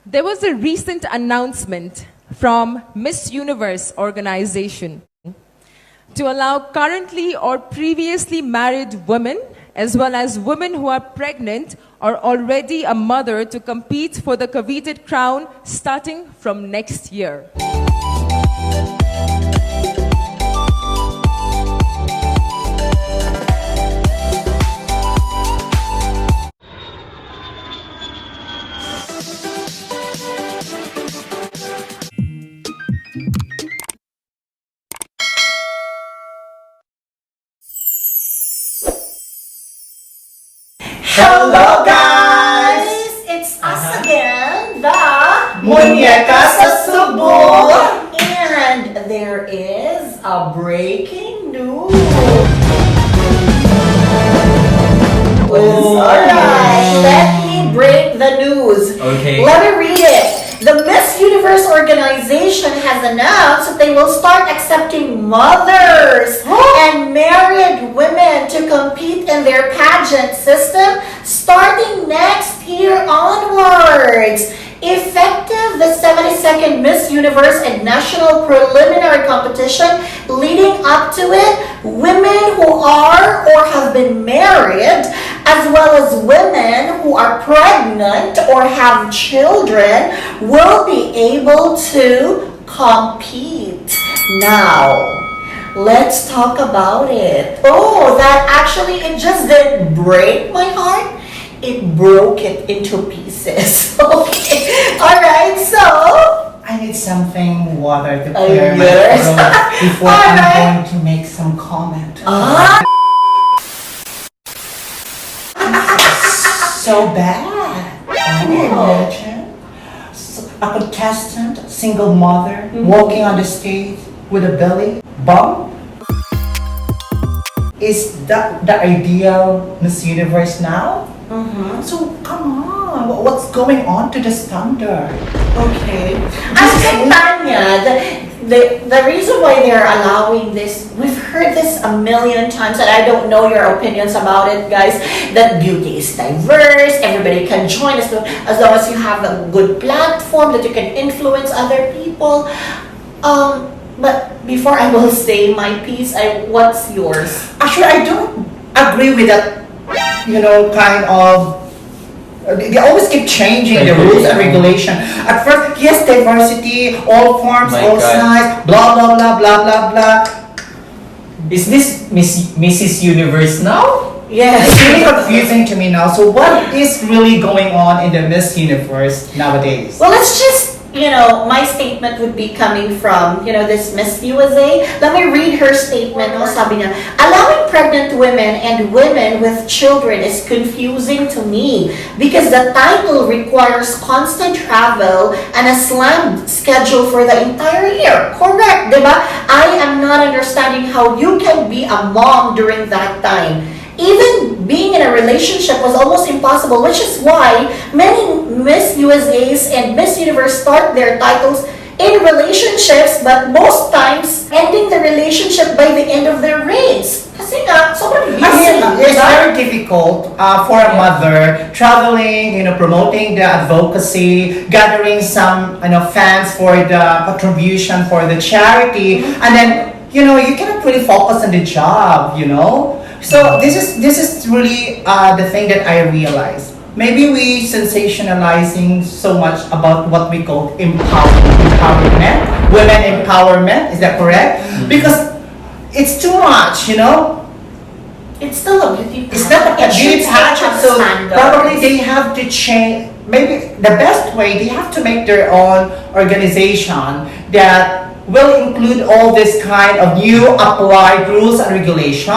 There was a recent announcement from Miss Universe organization to allow currently or previously married women as well as women who are pregnant or already a mother to compete for the coveted crown starting from next year. Hello guys! It's us again, the Monyeka sa Subo! And there is a breaking news. Alright, let me break the news. Okay. Let me read it. The Miss Universe organization has announced that they will start accepting mothers and married women to compete in their pageant system starting next year onwards. Effective the 72nd Miss Universe and National Preliminary Competition leading up to it, women who are or have been married, as well as women who are pregnant or have children, will be able to compete. Now, let's talk about it. Oh, that actually, it just didn't break my heart. It broke it into pieces. Okay. Alright, so I need something water to Oh, clear my yes. throat before Alright. I'm going to make some comment. So bad. Can you imagine? A contestant, single mother, walking on the stage with a belly bump? Is that the ideal Miss Universe now? So come on, what's going on to the standard? okay. I think Tanya, the reason why they're allowing this, we've heard this a million times, and I don't know your opinions about it, guys. That beauty is diverse, everybody can join as long as you have a good platform that you can influence other people. But before I will say my piece, what's yours? Actually, I don't agree with that, kind of. They always keep changing the rules and regulation. At first, yes, diversity, all forms, My all God. sizes, blah, blah, blah, blah, blah, blah. Is this Mrs. Universe now? Yes. It's really confusing to me now. So what is really going on in the Miss Universe nowadays? Well, let's just, my statement would be coming from, this Miss USA. Let me read her statement. Sabi niya, allowing pregnant women and women with children is confusing to me because the title requires constant travel and a slammed schedule for the entire year. Correct, diba? I am not understanding how you can be a mom during that time. Even being in a relationship was almost impossible, which is why many Miss USAs and Miss Universe start their titles in relationships, but most times ending the relationship by the end of their reigns. Kasi nga, sobrang busy. I mean, it's diba? very difficult for a mother traveling, promoting the advocacy, gathering some, fans for the contribution for the charity, and then, you cannot really focus on the job, So this is really the thing that I realized. Maybe we sensationalizing so much about what we call empowerment, women empowerment. Is that correct? Because it's too much, It's still a beauty It's not a beauty pageant, so probably they have to change. Maybe the best way, they have to make their own organization that will include all this kind of new applied rules and regulation.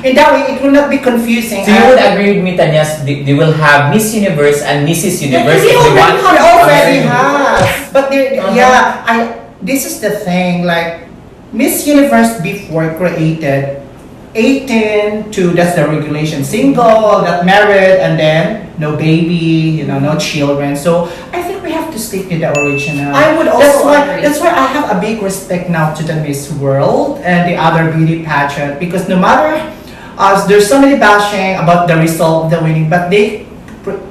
In that way, it will not be confusing. So you would agree with me, Tanya, they will have Miss Universe and Mrs. Universe They if they want. We already Okay. have, but this is the thing. Like Miss Universe before created 18 to, that's the regulation, single, not married, and then no baby, no children. So I think we have to stick to the original. I would also agree. That's why I have a big respect now to the Miss World and the other beauty pageant, because no matter there's so many bashing about the result of the winning, but they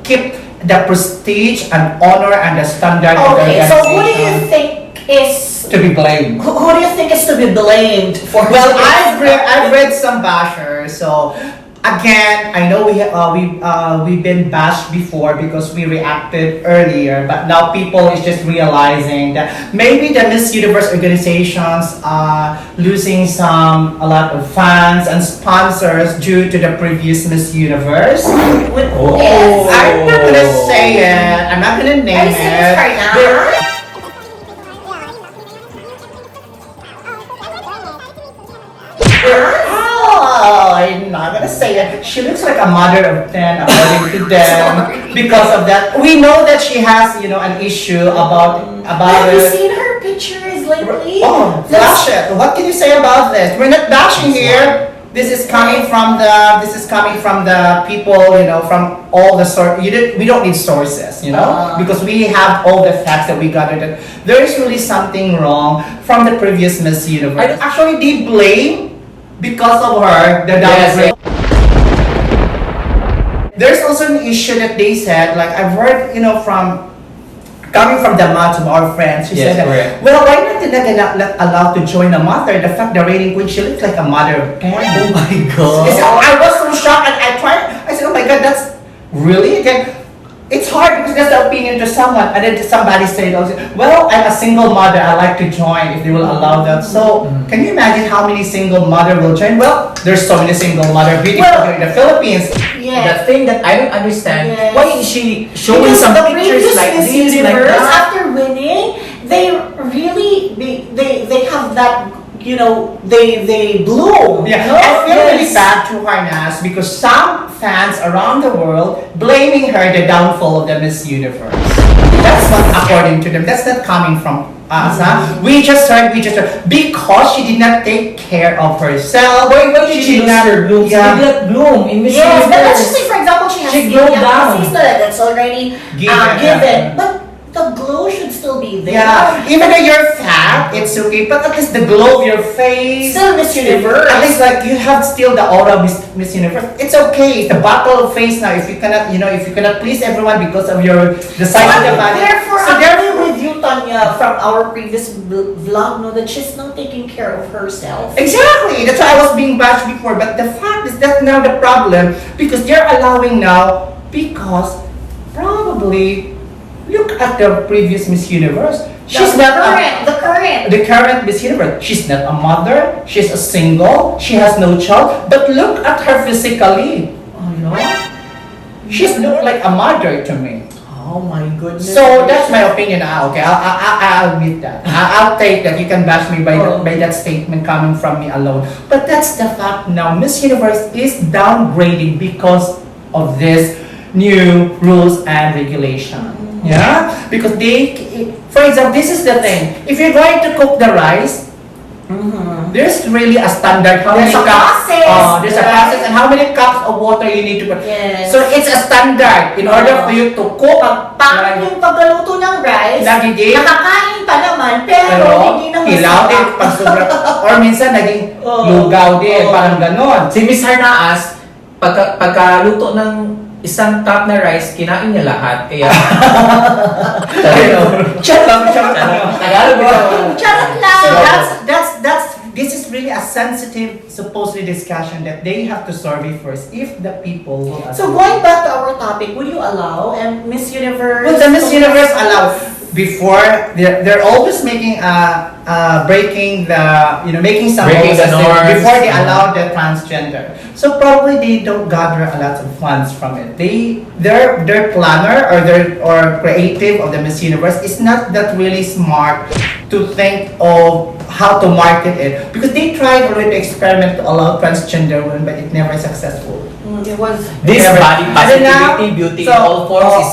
keep the prestige and honor and the standard of the Okay, so who do you organization think is to be blamed. who do you think is to be blamed for? Well, this? I've read some bashers. So again, I know we've been bashed before because we reacted earlier, but now people is just realizing that maybe the Miss Universe organizations are losing a lot of fans and sponsors due to the previous Miss Universe. Oh. Yes. I'm not gonna say it. I'm not gonna name Are you saying it's it. right now? There- Oh, I'm not gonna say it. She looks like a mother of 10 according to them. Because of that, we know that she has, an issue about Have you it. seen her pictures lately? Oh, flash it. What can you say about this? We're not bashing here. This is coming from the people, from all the we don't need sources, because we have all the facts that we gathered. There is really something wrong from the previous Miss Universe. Actually, they blame because of her the downgrade. There's also an issue that they said, like I've heard, coming from the mouth of our friends, she Yes, said, correct. well, why not they not allowed to join a mother? The fact the rating queen, she looks like a mother of 10. Oh my God. I was so shocked and I said, oh my God, that's really? Then it's hard because that's the opinion to someone. And then somebody said, well, I'm a single mother, I like to join if they will allow that. So can you imagine how many single mother will join? Well, there's so many single mother beautiful here in the Philippines. Yes. The thing that I don't understand, Yes. why is she showing Because some the pictures previous like Miss this, like Universe, that? after winning, they really they have that, they bloom. Yeah, No? I feel really Yes. bad to her Nas because some fans around the world blaming her the downfall of the Miss Universe. That's not according to them. That's not coming from us. Huh? We just heard because she did not take care of herself. Why did she lose her bloom? She Yeah. did not bloom in Miss Yes, but let's Universe. just say, for example, she has She glowed down. that's already Given, given. yeah. But the glow should still be there. Yeah, even though you're fat, it's okay. But at least the glow of your face. Still Miss Universe. At least like you have still the aura of Miss Universe. It's okay. It's the battle of face now. If you cannot please everyone because of the size of the body. Therefore, So I therefore, agree with you, Tanya, from our previous vlog, that she's not taking care of herself. exactly. That's why I was being bashed before. But the fact is that's now the problem because they're allowing now because probably look at the previous Miss Universe. She's not the current Miss Universe. She's not a mother. She's a single. She has no child. But look at her physically. Oh no. She's look like a mother to me. Oh my goodness. So that's my opinion. Okay, I'll admit that. I'll take that. You can bash me by that statement coming from me alone. But that's the fact now. Miss Universe is downgrading because of this new rules and regulation. Yeah, because for example, this is the thing. If you're going to cook the rice, there's really a standard. How There's many a cups? process, There's a right? process, and how many cups of water you need to put. Yes. So it's a standard in order for you to cook. Pangit yung pagluluto ng rice, Nagiging nakakain pa naman, pero hindi na hilaw din masarap. pag sobra. Or minsan naging Oo. lugaw din, parang ganon. Si Miss Harnaas, pagkaluto ng isang cup na rice, kinain niya lahat. Kaya, Chat lang. Tagalog ito. Charot lang. So this is really a sensitive, supposedly discussion that they have to survey first if the people will. So going back to our topic, would you allow Miss Universe? Well, the Miss Universe allow before they're always making breaking making some Breaking the rules norms. before they allow the transgender. So probably they don't gather a lot of funds from it. Their planner or creative of the Miss Universe is not that really smart to think of how to market it because they tried already to experiment to allow transgender women but it never successful. It was. This Never. body And then now- positivity, beauty so, in all forms is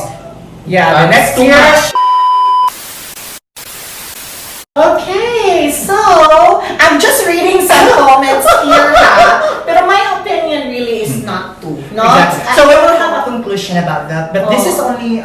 Yeah, the next too year. much. Okay, so I'm just reading some comments here, pero my opinion really is not to. No? Exactly. So we will have a conclusion about that, but this is only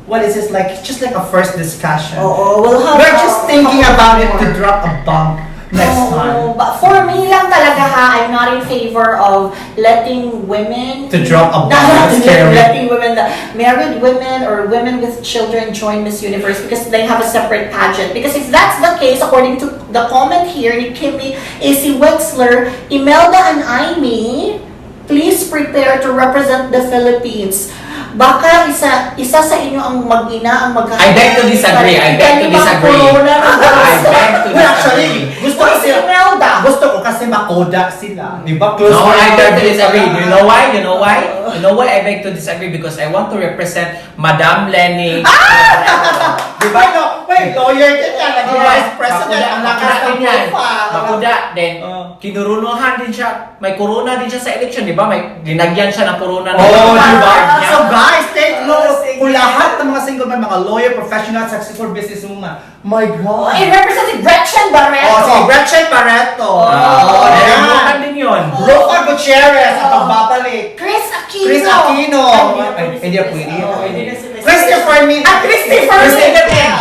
what is this like? Just like a first discussion. We'll have We're just thinking about it to drop a bomb. next time. But for me lang talaga I'm not in favor of letting women To drop a bomb. not That's scary. letting women, married women or women with children join Miss Universe because they have a separate pageant. Because if that's the case, according to the comment here ni Kimmy AC Wexler, Imelda and Aimee, please prepare to represent the Philippines. Baka isa sa inyo ang mag-ina ang I beg to disagree. I beg to disagree. I beg to Well, actually, disagree. gusto ko si sila. Imelda. Gusto ko kasi makoda sila. Di ba? Close No, I beg to friends. disagree. You know why? You know why? You know why I beg to disagree? Because I want to represent Madam Lenny. Di ba? No, wait, lawyer din yan. Naging vice president. Ang lakas ng profile. Makuda. Then, Oh. kinurunuhan din siya. May corona din siya sa election, di ba? May ginagyan siya ng corona. Oh, di ba? niya. So guys, take note. Sige. Kung lahat ng mga single man, mga lawyer, professional, successful businesswoman. My God. It represented Gretchen Barreto. Oh, si Gretchen Barreto. Oh, Narimutan yan. din yun. Rosa Gutierrez, ang pagbabalik. Chris Aquino. Chris Aquino. Ay, Hindi ako pwede. Oh, hindi na si Christopher Min. Christopher Min. Christopher Min.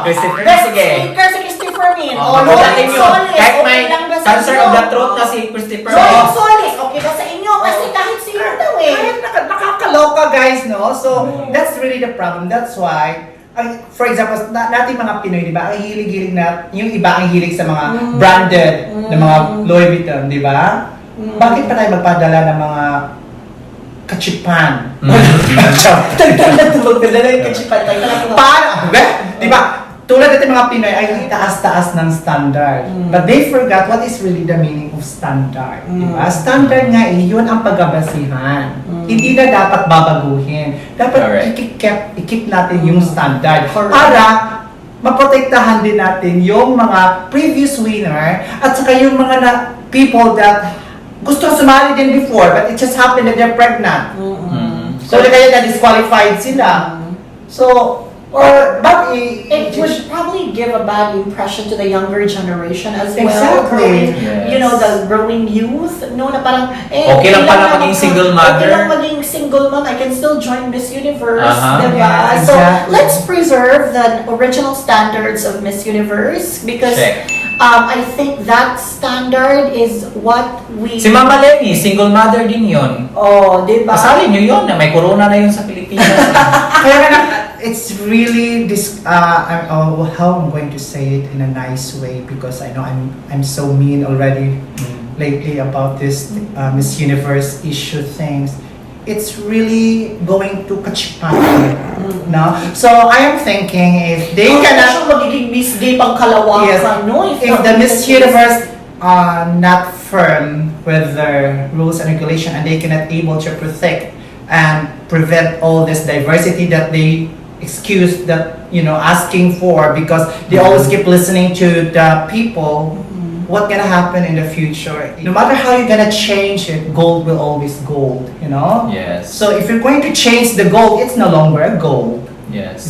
Christopher, Best sige. speaker si Christopher Min. Oh, Oh, makuda Lawrence din yun. Solis. Kahit Okay may lang ba sa cancer inyo? of the throat na si Christopher. Lawrence Solis. Okay ba sa inyo? Kasi kahit sino daw eh. Kahit nakakaloka guys, no? So, that's really the problem. That's why, for example, natin mga Pinoy, di ba? Ang hilig-hilig na, yung iba ang hilig sa mga branded na mga Louis Vuitton, di ba? Bakit pa tayo magpadala ng mga kachipan? Magdala yung kachipan. Paano? Di ba? Tulad natin mga Pinoy ay taas-taas ng standard. But they forgot what is really the meaning of standard. Diba? Standard nga yun ang pagbabasihan. Hindi na dapat babaguhin. Dapat Correct. i-keep natin yung standard. Correct. Para maprotektahan din natin yung mga previous winner at saka yung mga people that gusto sumali din before but it just happened that they're pregnant. So kaya na-disqualified sila. So, but It would probably give a bad impression to the younger generation as well. Exactly. You know, the growing youth. No, na parang, Okay lang pala maging single mother. Okay lang maging single mom. I can still join Miss Universe. Uh-huh. Diba? Yeah, So, exactly. let's preserve the original standards of Miss Universe because Check. I think that standard is what we... Si Mama Lenny, single mother din yun. Oh, diba? Pasalin nyo yun na may corona na yun sa Pilipinas. Kaya nga, it's really this. How I'm going to say it in a nice way because I know I'm so mean already lately about this Miss Universe issue things. It's really going to kachipan, no? So I am thinking if they Siya cannot, magiging Miss Gay pang kalawakan, yes, no? if the Miss Universe are not firm with their rules and regulation and they cannot able to protect and prevent all this diversity that they excuse that asking for because they always keep listening to the people. What gonna happen in the future? No matter how you're gonna change it, gold will always gold, Yes. So if you're going to change the gold, it's no longer a gold, Yes.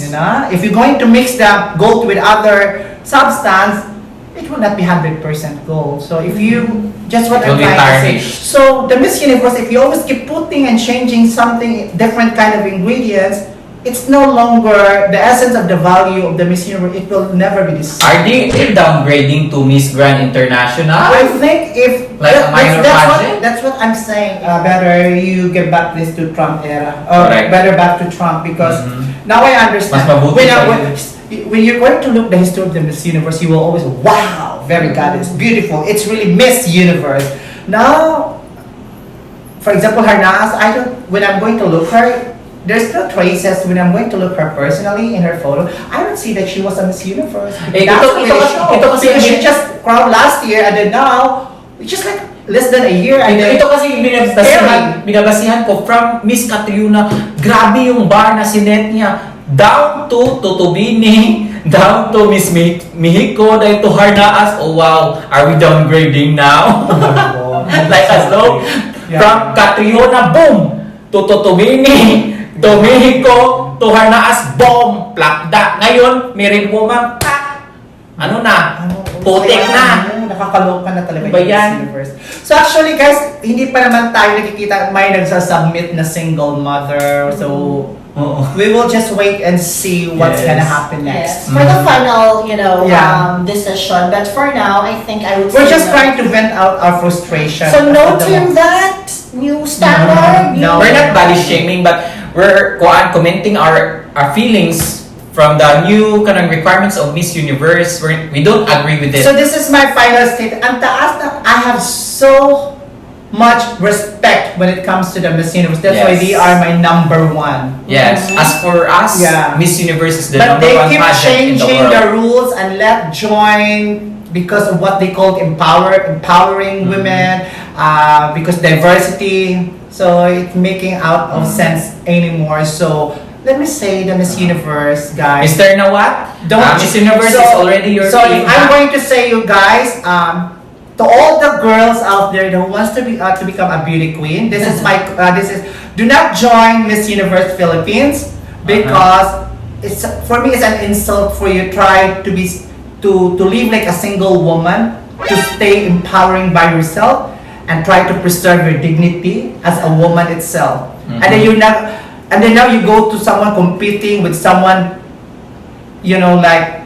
If you're going to mix the gold with other substance, it will not be 100% gold. So if you just what It will I'm be trying to say. tarnished. So the Miss Universe, if you always keep putting and changing something, different kind of ingredients, it's no longer the essence of the value of the Miss Universe. It will never be the same. Are they downgrading to Miss Grand International? I think if Like a minor pageant? that's what I'm saying. Better you get back this to Trump era, or Correct. better back to Trump because Mhm. now I understand. Mas mabuti pa When you're going to look the history of the Miss Universe, you will always wow, very God, it's beautiful. It's really Miss Universe. Now, for example, her naas, when I'm going to look her. There's no traces when I'm going to look her personally in her photo. I don't see that she was a Miss Universe. Eh, That's ito- the way ito- they show. ito kasi- Because she just crowned last year and then now, it's just like less than a year and then Ito kasi binabasihan ko from Miss Catriona. Grabe yung bar na sinet niya. Down to Tutubini, down to Miss Mexico, down to Harnaas. Oh wow, are we downgrading now? Like as though from Catriona, boom, to Tutubini, to Mexico, to Harnaas, boom, plakda. Ngayon, meron po ma'am, ano na, putik na. Nakakaloka na talaga Ba yung yan? Miss Universe. So actually guys, hindi pa naman tayo nakikita may nagsasubmit na single mother. So Oo. We will just wait and see what's Yes. gonna happen Yes, next. for the final, Yeah. decision. But for now, I think I would We're say just no. trying to vent out our frustration. So no At the to moment. that new standard. No. We're not body shaming, but we're commenting our feelings from the new kind of requirements of Miss Universe. We don't agree with it. So this is my final statement. Ang taas na, I have so much respect when it comes to the Miss Universe. That's why Yes. they are my number one. Yes. As for us, Yeah. Miss Universe is the But number they one keep pageant in the changing world. the rules and let join because of what they call empowering women, because diversity. So it's making out of sense anymore. So let me say the Miss Universe, guys. Mr. Nawat, Miss Universe is already your So team. if I'm going to say, you guys, to all the girls out there who wants to become a beauty queen, this is my do not join Miss Universe Philippines because it's for me it's an insult for you try to live like a single woman, to stay empowering by yourself and try to preserve your dignity as a woman itself. And then and then now you go to someone competing with someone, like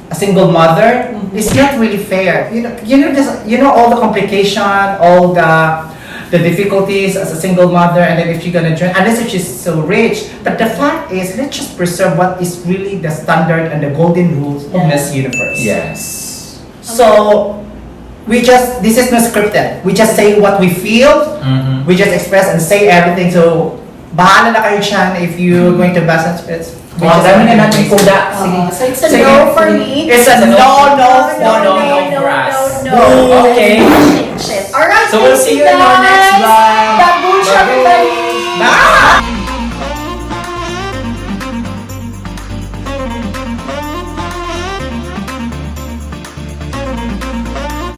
a single mother. It's not really fair. You know all the complication, all the difficulties as a single mother, and then if you're gonna join, unless if she's so rich. But the fact is, let's just preserve what is really the standard and the golden rules of Miss Universe. Yes. So this is not scripted. We just say what we feel. We just express and say everything. So bahala na kayo dyan if you're going to bash and spits. Ang dami na natin kuda. So it's a Sige. no for me. It's a no No for us. No. Okay. Change it. All right. So we'll thank see you you in our next guys. vlog.